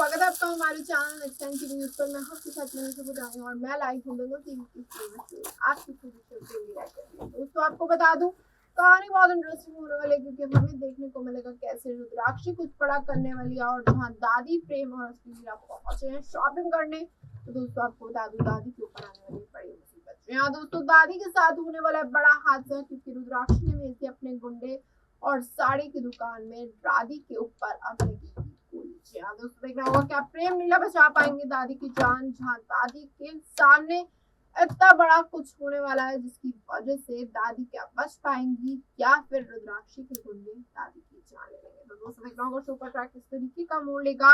स्वागत है आपका हमारे चैनल नेक्स्ट टाइम की न्यूज़ पर। मैं आपके साथ बताऊंगी और मैं लाइव हूं दंगल टीवी की आपकी दोस्तों आपको बता दूं कहानी बहुत इंटरेस्टिंग होने वाली है, क्योंकि हमें देखने को मिलेगा कैसे रुद्राक्षी कुछ बड़ा करने वाली है और जहां दादी प्रेम और असली मीरा पहुंचे हैं शॉपिंग करने। तो दोस्तों आपको बता दूं दादी के ऊपर आने वाली बड़ी मुसीबत। यहाँ दोस्तों दादी के साथ होने वाला बड़ा हादसा, क्योंकि रुद्राक्षी ने भेज दिया अपने गुंडे और साड़ी की दुकान में दादी के ऊपर आग लगी। दोस्तों देखना होगा क्या प्रेम लीला बचा पाएंगे दादी की जान, जहां दादी के सामने इतना बड़ा कुछ होने वाला है जिसकी वजह से दादी क्या बच पाएंगी या फिर रुद्राक्षी के गुंडे दादी की जान ले लेंगे। तो दोस्तों देखना होगा शो का ट्रैक किस तरीके का मोड़ लेगा,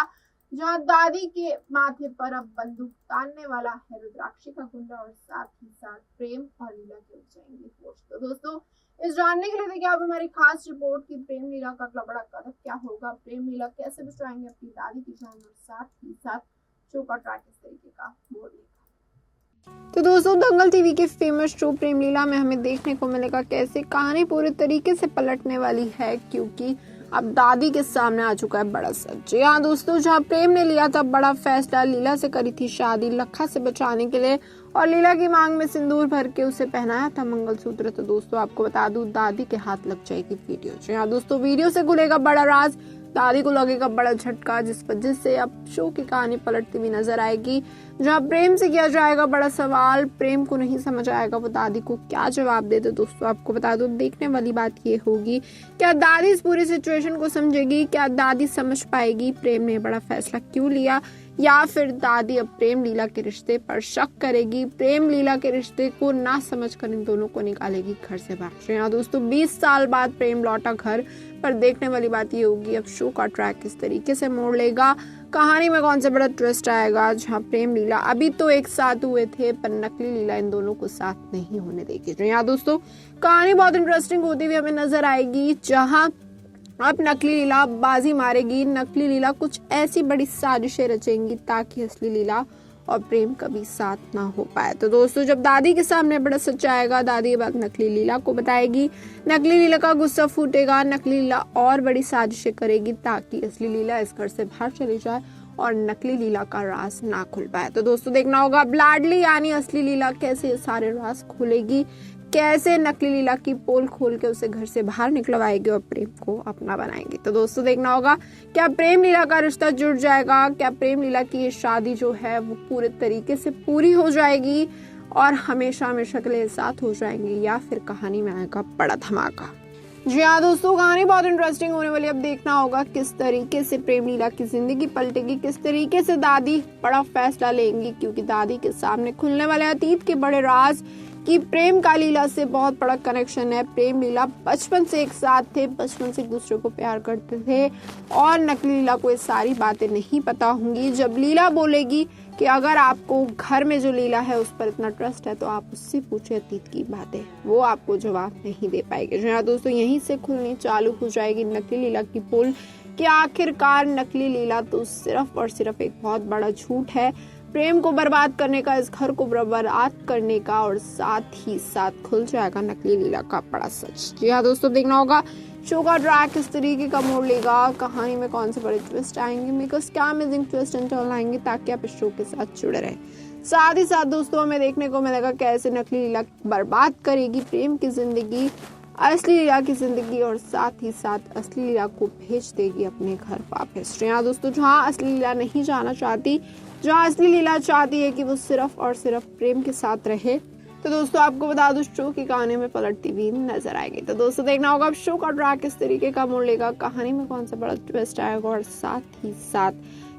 जहां दादी के माथे पर अब बंदूक तानने वाला है रुद्राक्षी का गुंडा और साथ ही साथ प्रेम और लीला के उठ जाएंगे होश। तो दोस्तों इस जानने के लिए देखिए आप हमारी खास रिपोर्ट की प्रेम लीला का अगला बड़ा कदम क्या होगा, प्रेम लीला कैसे बचाएंगे अपनी दादी की जान और साथ ही साथ शो का ट्रैक इस तरीके का मोड़ लेगा। तो दोस्तों दंगल टीवी के फेमस शो प्रेम लीला में हमें देखने को मिलेगा कैसे कहानी पूरे तरीके से पलटने वाली है, क्योंकि अब दादी के सामने आ चुका है बड़ा सच। जी हाँ दोस्तों, जहाँ प्रेम ने लिया था बड़ा फैसला, लीला से करी थी शादी लखा से बचाने के लिए और लीला की मांग में सिंदूर भर के उसे पहनाया था मंगलसूत्र। तो दोस्तों आपको बता दूं दादी के हाथ लग जाएगी वीडियो। जी हाँ दोस्तों, वीडियो से खुलेगा बड़ा राज, दादी को लगेगा बड़ा झटका, जिस वजह से अब शो की कहानी पलटती हुई नजर आएगी। जहाँ प्रेम से किया जाएगा बड़ा सवाल, प्रेम को नहीं समझ आएगा वो दादी को क्या जवाब दे। तो दोस्तों आपको बता दो देखने वाली बात ये होगी, क्या दादी इस पूरी सिचुएशन को समझेगी, क्या दादी समझ पाएगी प्रेम ने बड़ा फैसला क्यों लिया, या फिर दादी अब प्रेम लीला के रिश्ते पर शक करेगी, प्रेम लीला के रिश्ते को ना समझकर इन दोनों को निकालेगी घर से बाहर। यहाँ दोस्तों 20 साल बाद प्रेम लौटा घर, पर देखने वाली बात ये होगी अब शो का ट्रैक किस तरीके से मोड़ लेगा, कहानी में कौन सा बड़ा ट्विस्ट आएगा। जहाँ प्रेम लीला अभी तो एक साथ हुए थे, पर नकली लीला इन दोनों को साथ नहीं होने देगी। तो यहाँ दोस्तों कहानी बहुत इंटरेस्टिंग होती हुई हमें नजर आएगी, जहाँ अब नकली लीला बाजी मारेगी, नकली लीला कुछ ऐसी बड़ी साजिशें रचेंगी ताकि असली लीला और प्रेम कभी साथ ना हो पाए। तो दोस्तों जब दादी के सामने बड़ा सच आएगा, दादी ये बात नकली लीला को बताएगी, नकली लीला का गुस्सा फूटेगा, नकली लीला और बड़ी साजिशें करेगी ताकि असली लीला इस घर से बाहर चली जाए और नकली लीला का राज ना खुल पाए। तो दोस्तों देखना होगा लाडली यानी असली लीला कैसे ये सारे राज खोलेगी, कैसे नकली लीला की पोल खोल के उसे घर से बाहर निकलवाएगी और प्रेम को अपना बनाएगी। तो दोस्तों देखना होगा क्या प्रेम लीला का रिश्ता जुड़ जाएगा, क्या प्रेम लीला की ये शादी जो है वो पूरे तरीके से पूरी हो जाएगी और हमेशा हमेशा के लिए साथ हो जाएंगे, या फिर कहानी में आएगा बड़ा धमाका। जी हाँ दोस्तों कहानी बहुत इंटरेस्टिंग होने वाली है। अब देखना होगा किस तरीके से प्रेम लीला की जिंदगी पलटेगी, किस तरीके से दादी बड़ा फैसला लेंगी, क्योंकि दादी के सामने खुलने वाले अतीत के बड़े राज कि प्रेम का लीला से बहुत बड़ा कनेक्शन है। प्रेम लीला बचपन से एक साथ थे, बचपन से एक दूसरे को प्यार करते थे और नकली लीला को ये सारी बातें नहीं पता होंगी। जब लीला बोलेगी कि अगर आपको घर में जो लीला है उस पर इतना ट्रस्ट है तो आप उससे पूछे अतीत की बातें, वो आपको जवाब नहीं दे पाएगी। जी हाँ दोस्तों, यहीं से खुलनी चालू हो जाएगी नकली लीला की पोल कि आखिरकार नकली लीला तो सिर्फ और सिर्फ एक बहुत बड़ा झूठ है, प्रेम को बर्बाद करने का, इस घर को बर्बाद करने का, और साथ ही साथ खुल जाएगा नकली लीला का बड़ा सच। जी हाँ दोस्तों देखना होगा शो का ट्रैक किस तरीके का मोड़ लेगा, कहानी में कौन से बड़े ट्विस्ट आएंगे, मेकर्स क्या अमेजिंग ट्विस्ट एंड टर्न आएंगे, ताकि आप इस शो के साथ जुड़े रहें। साथ ही साथ दोस्तों हमें देखने को मिलेगा कैसे नकली लीला बर्बाद करेगी प्रेम की जिंदगी, असली लीला की जिंदगी, और साथ ही साथ असली लीला को भेज देगी अपने घर वापस। यहाँ दोस्तों जहाँ असली लीला नहीं जाना चाहती, जहाँ असली लीला चाहती है कि वो सिर्फ और सिर्फ प्रेम के साथ रहे, तो दोस्तों आपको बता दो शो की कहानी में पलटती हुई नजर आएगी। तो दोस्तों देखना होगा अब शो का ट्रैक किस तरीके का मोड़ लेगा, कहानी में कौन सा बड़ा ट्विस्ट आएगा, और साथ ही साथ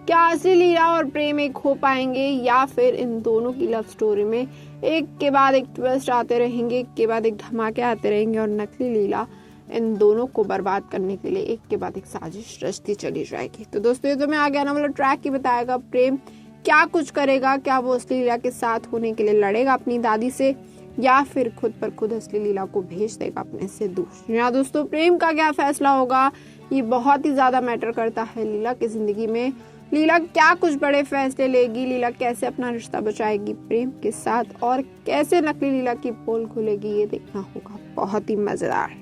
क्या असली लीला और प्रेम एक हो पाएंगे, या फिर इन दोनों की लव स्टोरी में एक के बाद एक ट्विस्ट आते रहेंगे, एक के बाद एक धमाके आते रहेंगे और नकली लीला इन दोनों को बर्बाद करने के लिए एक के बाद एक साजिश रचती चली जाएगी। तो दोस्तों ये तो मैं आगे आने वाला ट्रैक ही बताएगा प्रेम क्या कुछ करेगा, क्या वो असली लीला के साथ होने के लिए लड़ेगा अपनी दादी से, या फिर खुद पर खुद असली लीला को भेज देगा अपने से दूर। यहाँ दोस्तों प्रेम का क्या फैसला होगा ये बहुत ही ज्यादा मैटर करता है लीला की जिंदगी में। लीला क्या कुछ बड़े फैसले लेगी, लीला कैसे अपना रिश्ता बचाएगी प्रेम के साथ, और कैसे नकली लीला की पोल खुलेगी, ये देखना होगा बहुत ही मजेदार।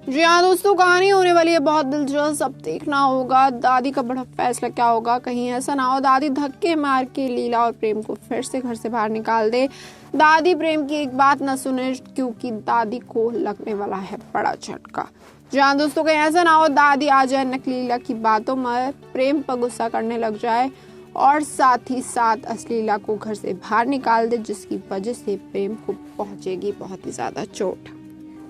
जी हाँ दोस्तों, कहानी होने वाली है बहुत दिलचस्प। अब देखना होगा दादी का बड़ा फैसला क्या होगा। कहीं ऐसा ना हो दादी धक्के मार के लीला और प्रेम को फिर से घर से बाहर निकाल दे। दादी प्रेम की एक बात न सुने क्योंकि दादी को लगने वाला है बड़ा झटका। जी हाँ दोस्तों, कहीं ऐसा ना हो दादी आ जाए नकली लीला की बातों में प्रेम पर गुस्सा करने लग जाए और साथ ही साथ असली लीला को घर से बाहर निकाल दे, जिसकी वजह से प्रेम को पहुंचेगी बहुत ही ज्यादा चोट।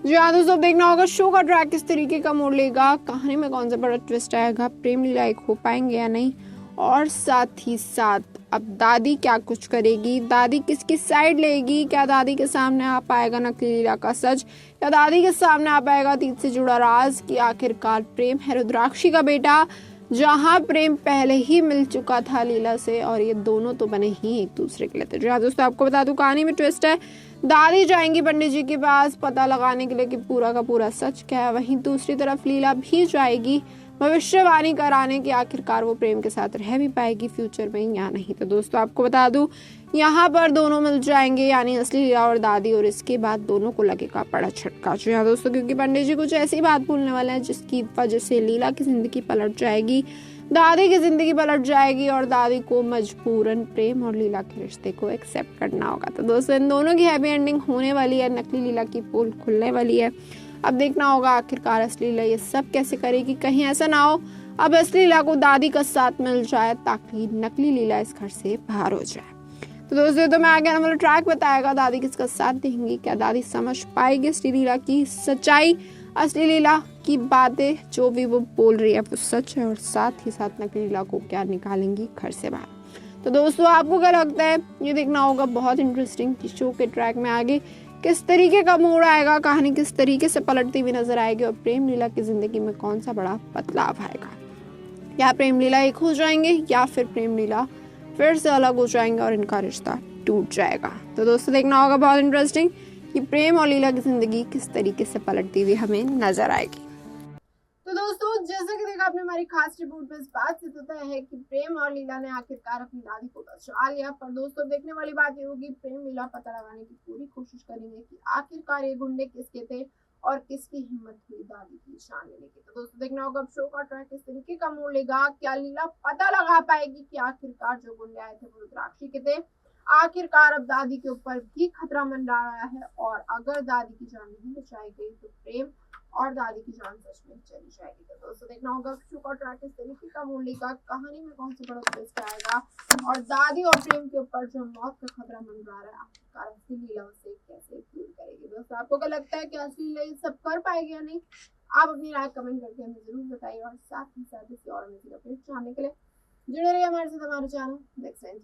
जी हाँ दोस्तों, देखना होगा शो का ट्रैक किस तरीके का मोड़ लेगा, कहानी में कौन सा बड़ा ट्विस्ट आएगा, प्रेम लीला एक हो पाएंगे या नहीं, और साथ ही साथ अब दादी क्या कुछ करेगी, दादी किसकी साइड लेगी, क्या दादी के सामने आ पाएगा नकली लीला का सच, या दादी के सामने आ पाएगा अतीत से जुड़ा राज कि आखिरकार प्रेम है रुद्राक्षी का बेटा, जहां प्रेम पहले ही मिल चुका था लीला से और ये दोनों तो बने ही एक दूसरे के लिए थे। जी हाँ दोस्तों, आपको बता दूं कहानी में ट्विस्ट है, दादी जाएंगी पंडित जी के पास पता लगाने के लिए कि पूरा का पूरा सच क्या है। वहीं दूसरी तरफ लीला भी जाएगी भविष्यवाणी कराने की आखिरकार वो प्रेम के साथ रह भी पाएगी फ्यूचर में या नहीं। तो दोस्तों आपको बता दूं यहाँ पर दोनों मिल जाएंगे यानी असली लीला और दादी, और इसके बाद दोनों को लगेगा बड़ा झटका। जी हाँ दोस्तों, क्योंकि पंडित जी कुछ ऐसी बात बोलने वाले हैं जिसकी वजह से लीला की जिंदगी पलट जाएगी, दादी की जिंदगी पलट जाएगी और दादी को मजबूरन प्रेम और लीला के रिश्ते को एक्सेप्ट करना होगा। तो दोस्तों इन दोनों की हैप्पी एंडिंग होने वाली है, नकली लीला की पोल खुलने वाली है। अब देखना होगा आखिरकार असली लीला ये सब कैसे करेगी। कहीं ऐसा ना हो अब असली लीला को दादी का साथ मिल जाए ताकि नकली लीला इस घर से बाहर हो जाए। तो दोस्तों तो मैं आगे वाला ट्रैक बताएगा दादी किसका साथ देंगी, क्या दादी समझ पाएगी असली लीला की सच्चाई, असली लीला की बातें जो भी वो बोल रही है वो सच है, और साथ ही साथ नकली लीला को क्या निकालेंगी घर से बाहर। तो दोस्तों आपको क्या लगता है, ये देखना होगा बहुत इंटरेस्टिंग कि शो के ट्रैक में आगे किस तरीके का मोड़ आएगा, कहानी किस तरीके से पलटती हुई नजर आएगी और प्रेम लीला की जिंदगी में कौन सा बड़ा बदलाव आएगा। या प्रेम लीला एक हो जाएंगे या फिर प्रेम लीला फिर से अलग हो जाएंगे और इनका रिश्ता टूट जाएगा। तो दोस्तों देखना होगा बहुत इंटरेस्टिंग कि प्रेम और लीला की जिंदगी किस तरीके से पलटती हुई हमें नजर आएगी। तो दोस्तों जैसा कि देखा आपने हमारी खास रिपोर्ट में इस बात से पता है कि प्रेम और लीला ने आखिरकार अपनी दादी को बचा लिया। पर दोस्तों देखने वाली बात ये होगी प्रेम लीला पता लगाने की पूरी कोशिश करेंगे कि आखिरकार ये गुंडे किसके थे और किसकी हिम्मत हुई दादी की जान लेने की। तो दोस्तों देखना होगा शो का ट्रैक किस तरीके का मोड़ लेगा, क्या लीला पता लगा पाएगी कि आखिरकार जो गुंडे आए थे वो रुद्राक्षी के थे, आखिरकार अब दादी के ऊपर भी खतरा मंडरा रहा है और अगर दादी की जान नहीं बचाई गई तो प्रेम और दादी की जान सच में चली जाएगी। तो दोस्तों देखना होगा शो का ट्रैक इस तरीके का मोड़ लेगा, कहानी में कौन सा बड़ा ट्विस्ट आएगा और दादी और प्रेम के ऊपर जो मौत का खतरा मंडरा रहा है आखिरकार असली लीला उसे कैसे दूर करेगी। दोस्तों आपको क्या लगता है कि असली लीला ये सब कर पाएगी या नहीं, आप अपनी राय कमेंट करके हमें जरूर बताइए और साथ ही साथ इसी और अमेजिंग अपडेट जानने के लिए जुड़े रहिए हमारे साथ हमारे चैनल नेक्स्ट टाइम।